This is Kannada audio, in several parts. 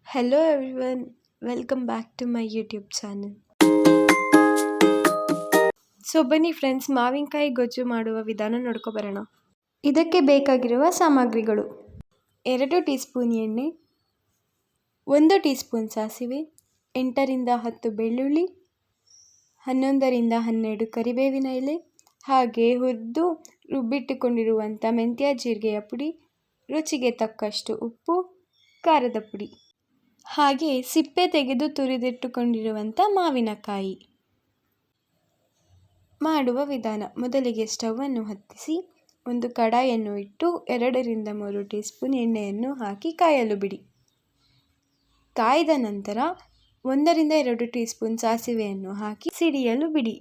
Hello everyone, welcome back to my YouTube channel. ಬನ್ನಿ ಫ್ರೆಂಡ್ಸ್, ಮಾವಿನಕಾಯಿ ಗೊಜ್ಜು ಮಾಡುವ ವಿಧಾನ ನೋಡ್ಕೊಬರೋಣ. ಇದಕ್ಕೆ ಬೇಕಾಗಿರುವ ಸಾಮಗ್ರಿಗಳು: 2 ಟೀ ಸ್ಪೂನ್ ಎಣ್ಣೆ, 1 ಟೀ ಸ್ಪೂನ್ ಸಾಸಿವೆ, 8 ರಿಂದ 10 ಬೆಳ್ಳುಳ್ಳಿ, 11 ರಿಂದ 12 ಕರಿಬೇವಿನ ಎಲೆ, ಹಾಗೆ ಹುರಿದು ರುಬ್ಬಿಟ್ಟುಕೊಂಡಿರುವಂಥ ಮೆಂತ್ಯ ಜೀರಿಗೆಯ ಪುಡಿ, ರುಚಿಗೆ ತಕ್ಕಷ್ಟು ಉಪ್ಪು, ಖಾರದ ಪುಡಿ, ಹಾಗೆ ಸಿಪ್ಪೆ ತೆಗೆದು ತುರಿದಿಟ್ಟುಕೊಂಡಿರುವಂಥ ಮಾವಿನಕಾಯಿ. ಮಾಡುವ ವಿಧಾನ: ಮೊದಲಿಗೆ ಸ್ಟವನ್ನು ಹತ್ತಿಸಿ ಒಂದು ಕಡಾಯನ್ನು ಇಟ್ಟು 2 ರಿಂದ 3 ಟೀ ಸ್ಪೂನ್ ಎಣ್ಣೆಯನ್ನು ಹಾಕಿ ಕಾಯಲು ಬಿಡಿ. ಕಾಯ್ದ ನಂತರ 1 ರಿಂದ 2 ಟೀ ಸ್ಪೂನ್ ಸಾಸಿವೆಯನ್ನು ಹಾಕಿ ಸಿಡಿಯಲು ಬಿಡಿ.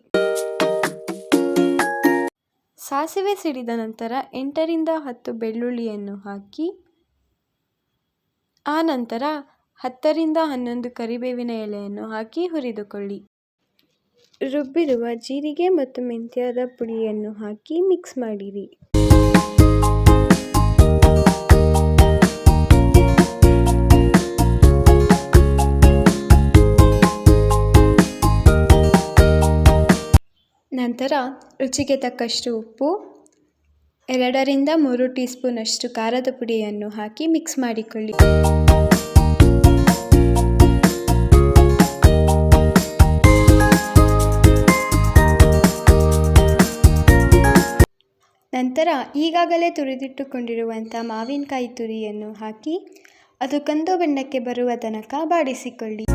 ಸಾಸಿವೆ ಸಿಡಿದ ನಂತರ 8 ರಿಂದ 10 ಬೆಳ್ಳುಳ್ಳಿಯನ್ನು ಹಾಕಿ, ಆ ನಂತರ 10 ರಿಂದ 11 ಕರಿಬೇವಿನ ಎಲೆಯನ್ನು ಹಾಕಿ ಹುರಿದುಕೊಳ್ಳಿ. ರುಬ್ಬಿರುವ ಜೀರಿಗೆ ಮತ್ತು ಮೆಂತ್ಯದ ಪುಡಿಯನ್ನು ಹಾಕಿ ಮಿಕ್ಸ್ ಮಾಡಿರಿ. ನಂತರ ರುಚಿಗೆ ತಕ್ಕಷ್ಟು ಉಪ್ಪು, 2 ರಿಂದ 3 ಟೀ ಸ್ಪೂನ್ ಅಷ್ಟು ಖಾರದ ಪುಡಿಯನ್ನು ಹಾಕಿ ಮಿಕ್ಸ್ ಮಾಡಿಕೊಳ್ಳಿ. ನಂತರ ಈಗಾಗಲೇ ತುರಿದಿಟ್ಟುಕೊಂಡಿರುವಂಥ ಮಾವಿನಕಾಯಿ ತುರಿಯನ್ನು ಹಾಕಿ ಅದು ಕಂದು ಬಣ್ಣಕ್ಕೆ ಬರುವ ತನಕ ಬಾಡಿಸಿಕೊಳ್ಳಿ.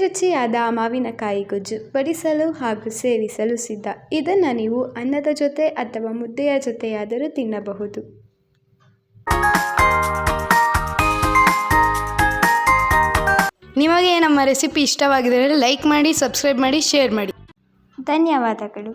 ರುಚಿಯಾದ ಮಾವಿನಕಾಯಿ ಗೊಜ್ಜು ಬಡಿಸಲು ಹಾಗೂ ಸೇವಿಸಲು ಸಿದ್ಧ. ಇದನ್ನು ನೀವು ಅನ್ನದ ಜೊತೆ ಅಥವಾ ಮುದ್ದೆಯ ಜೊತೆಯಾದರೂ ತಿನ್ನಬಹುದು. ನಿಮಗೆ ನಮ್ಮ ರೆಸಿಪಿ ಇಷ್ಟವಾಗಿದ್ದರೆ ಲೈಕ್ ಮಾಡಿ, ಸಬ್ಸ್ಕ್ರೈಬ್ ಮಾಡಿ, ಶೇರ್ ಮಾಡಿ. ಧನ್ಯವಾದಗಳು.